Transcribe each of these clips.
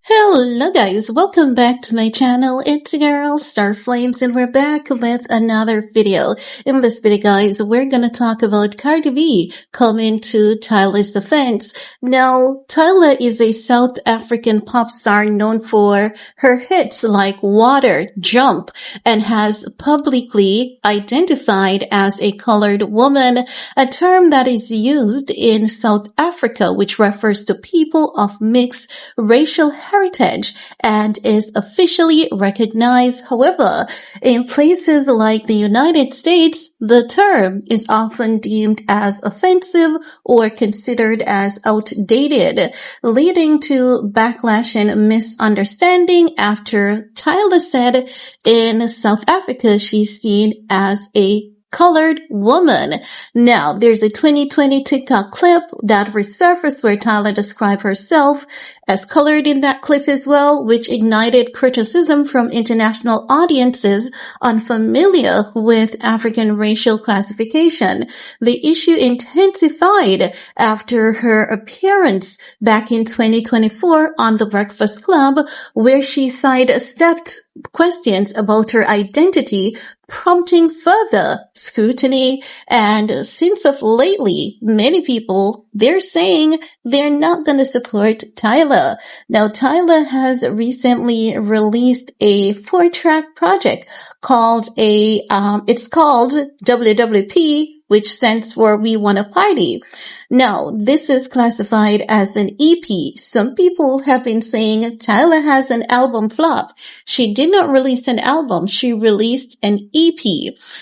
Hello guys, welcome back to my channel. It's your girl Star Flames and we're back with another video. In this video guys, we're gonna talk about Cardi B coming to Tyla's defense. Now, Tyla is a South African pop star known for her hits like Water, Jump, and has publicly identified as a colored woman, a term that is used in South Africa which refers to people of mixed racial heritage and is officially recognized. However, in places like the United States, the term is often deemed as offensive or considered as outdated, leading to backlash and misunderstanding after Tyla said in South Africa she's seen as a colored woman. Now, there's a 2020 TikTok clip that resurfaced where Tyla described herself as colored in that clip as well, which ignited criticism from international audiences unfamiliar with African racial classification. The issue intensified after her appearance back in 2024 on The Breakfast Club, where she sidestepped questions about her identity, prompting further scrutiny. And since of lately, many people, they're saying they're not going to support Tyla. Now, Tyla has recently released a 4-track project called it's called WWP, which stands for We Wanna Party. Now, this is classified as an EP. Some people have been saying Tyla has an album flop. She did not release an album. She released an EP.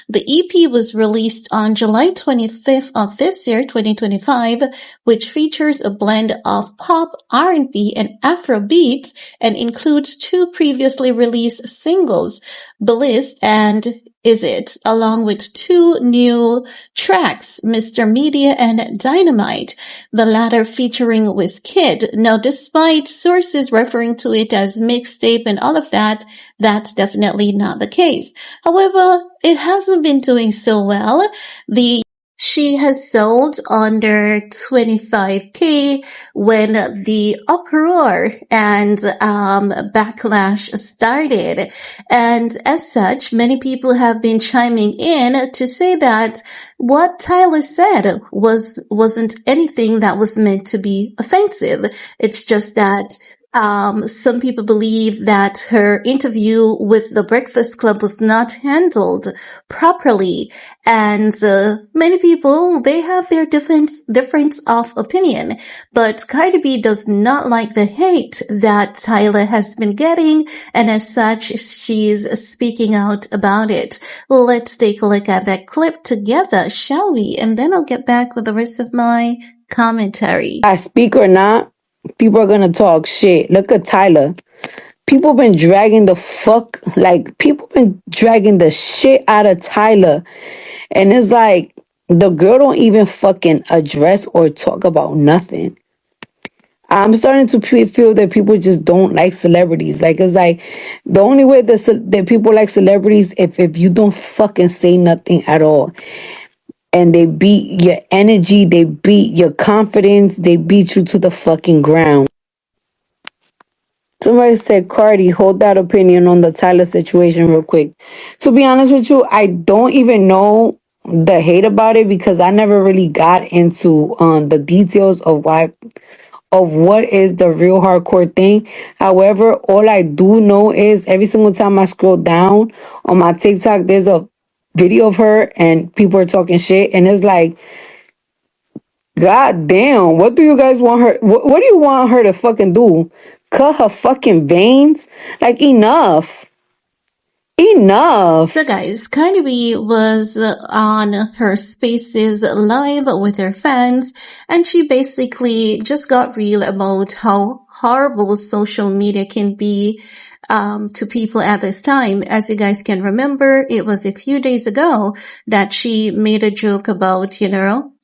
The EP was released on July 25th of this year, 2025, which features a blend of pop, R&B, and Afro beats and includes 2 previously released singles, Bliss and Is It, along with 2 new tracks, Mr. Media and Dynamite, the latter featuring Wizkid. Now, despite sources referring to it as mixtape and all of that, that's definitely not the case. However, it hasn't been doing so well. She has sold under 25K when the uproar and backlash started. And as such, many people have been chiming in to say that what Tyla said wasn't anything that was meant to be offensive. It's just that some people believe that her interview with The Breakfast Club was not handled properly, and many people, they have their difference of opinion. But Cardi B does not like the hate that Tyla has been getting, and as such, she's speaking out about it. Let's take a look at that clip together, shall we? And then I'll get back with the rest of my commentary. I speak or not, people are gonna talk shit. Look at Tyla. People been dragging the shit out of Tyla. And it's like, the girl don't even fucking address or talk about nothing. I'm starting to feel that people just don't like celebrities. Like, it's like, the only way that people like celebrities, if you don't fucking say nothing at all. And they beat your energy, they beat your confidence, they beat you to the fucking ground. Somebody said, Cardi, hold that opinion on the Tyla situation real quick. To be honest with you, I don't even know the hate about it because I never really got into the details of what is the real hardcore thing. However, all I do know is every single time I scroll down on my TikTok, there's a video of her and people are talking shit, and it's like, god damn, what do you guys want her, what do you want her to fucking do? Cut her fucking veins? Like, enough. So guys, Cardi B was on her Spaces live with her fans, and she basically just got real about how horrible social media can be to people at this time. As you guys can remember, it was a few days ago that she made a joke about,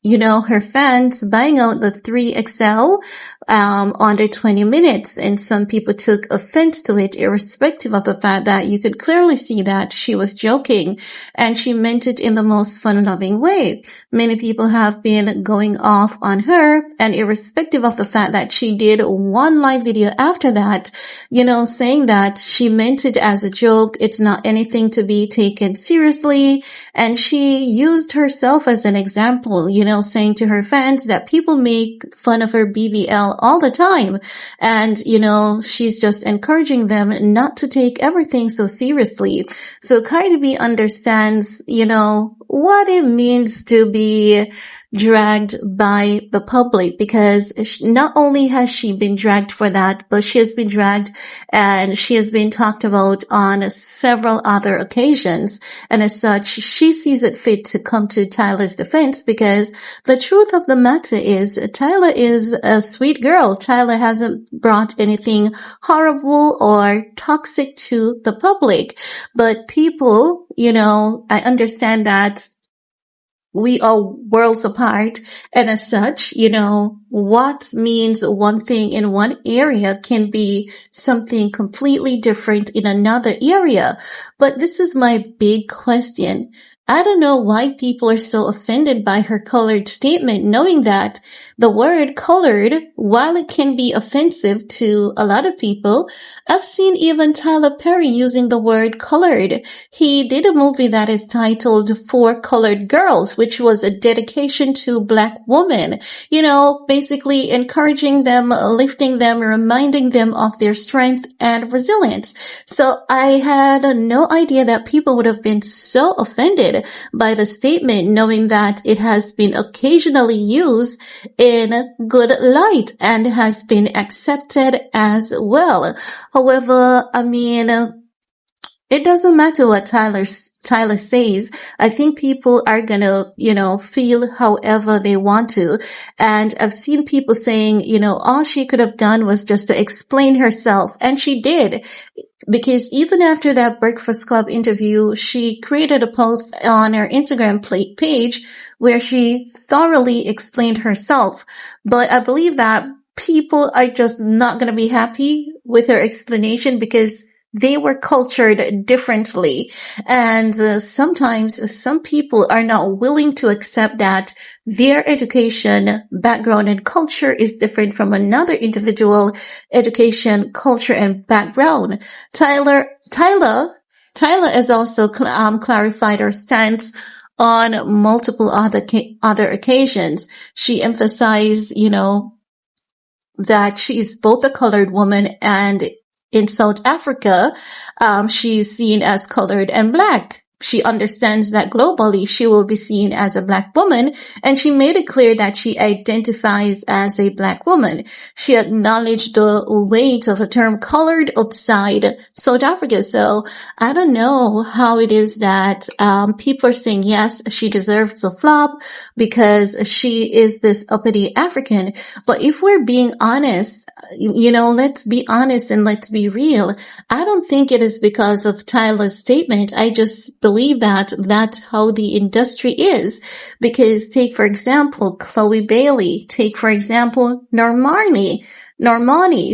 her fans buying out the 3XL under 20 minutes. And some people took offense to it, irrespective of the fact that you could clearly see that she was joking and she meant it in the most fun-loving way. Many people have been going off on her, and irrespective of the fact that she did one live video after that, saying that she meant it as a joke. It's not anything to be taken seriously. And she used herself as an example, saying to her fans that people make fun of her BBL all the time. And, she's just encouraging them not to take everything so seriously. So Cardi B understands, what it means to be dragged by the public, because not only has she been dragged for that, but she has been dragged and she has been talked about on several other occasions. And as such, she sees it fit to come to Tyla's defense, because the truth of the matter is Tyla is a sweet girl. Tyla hasn't brought anything horrible or toxic to the public, but people, I understand that we are worlds apart. And as such, what means one thing in one area can be something completely different in another area. But this is my big question. I don't know why people are so offended by her colored statement, knowing that the word colored, while it can be offensive to a lot of people, I've seen even Tyler Perry using the word colored. He did a movie that is titled Four Colored Girls, which was a dedication to Black women, basically encouraging them, lifting them, reminding them of their strength and resilience. So I had no idea that people would have been so offended by the statement, knowing that it has been occasionally used in good light and has been accepted as well. However, it doesn't matter what Tyler says. I think people are gonna, feel however they want to. And I've seen people saying, all she could have done was just to explain herself. And she did. Because even after that Breakfast Club interview, she created a post on her Instagram page where she thoroughly explained herself. But I believe that people are just not going to be happy with her explanation, because they were cultured differently. And sometimes some people are not willing to accept that their education, background, and culture is different from another individual education, culture, and background. Tyla has also clarified her stance on multiple other occasions. She emphasized, that she's both a colored woman, and in South Africa, she's seen as colored and Black. She understands that globally she will be seen as a Black woman, and she made it clear that she identifies as a Black woman. She acknowledged the weight of the term colored outside South Africa. So I don't know how it is that people are saying, yes, she deserves a flop because she is this uppity African. But if we're being honest, let's be honest and let's be real. I don't think it is because of Tyla's statement. I just believe that that's how the industry is. Because take, for example, Chloe Bailey. Take, for example, Normani.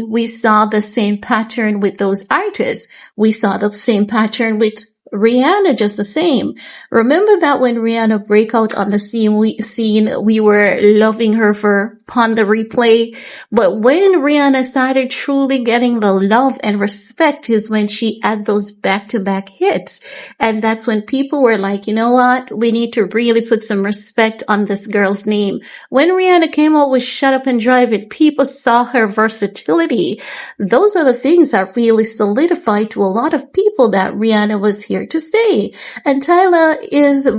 We saw the same pattern with those artists. We saw the same pattern with Rihanna, just the same. Remember that when Rihanna break out on the scene, we were loving her for Pon the Replay. But when Rihanna started truly getting the love and respect is when she had those back-to-back hits. And that's when people were like, you know what? We need to really put some respect on this girl's name. When Rihanna came out with Shut Up and Drive It, people saw her versatility. Those are the things that really solidified to a lot of people that Rihanna was here to stay. And Tyla is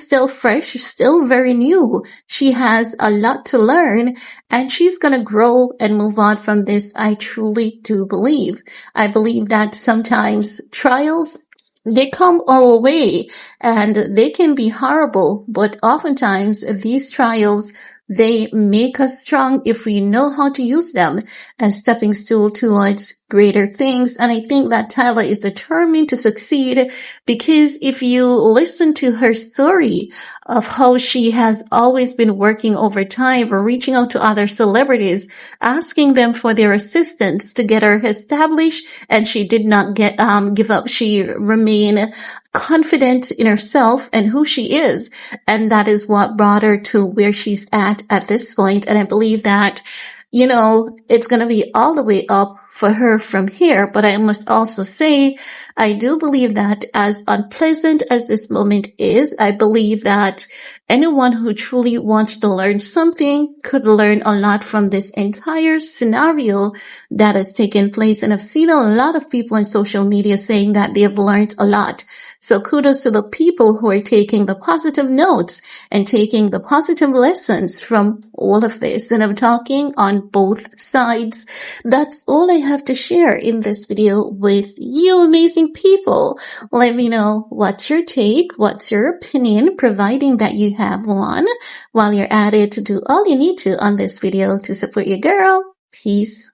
still fresh, still very new. She has a lot to learn, and she's gonna grow and move on from this. I truly do believe. I believe that sometimes trials, they come our way and they can be horrible, but oftentimes these trials, they make us strong if we know how to use them as stepping stool towards greater things. And I think that Tyla is determined to succeed, because if you listen to her story of how she has always been working overtime or reaching out to other celebrities, asking them for their assistance to get her established, and she did not give up. She remained confident in herself and who she is. And that is what brought her to where she's at this point. And I believe that, it's going to be all the way up for her from here. But I must also say, I do believe that as unpleasant as this moment is, I believe that anyone who truly wants to learn something could learn a lot from this entire scenario that has taken place. And I've seen a lot of people on social media saying that they have learned a lot. So kudos to the people who are taking the positive notes and taking the positive lessons from all of this. And I'm talking on both sides. That's all I have to share in this video with you amazing people. Let me know what's your take, what's your opinion, providing that you have one. While you're at it, do all you need to on this video to support your girl. Peace.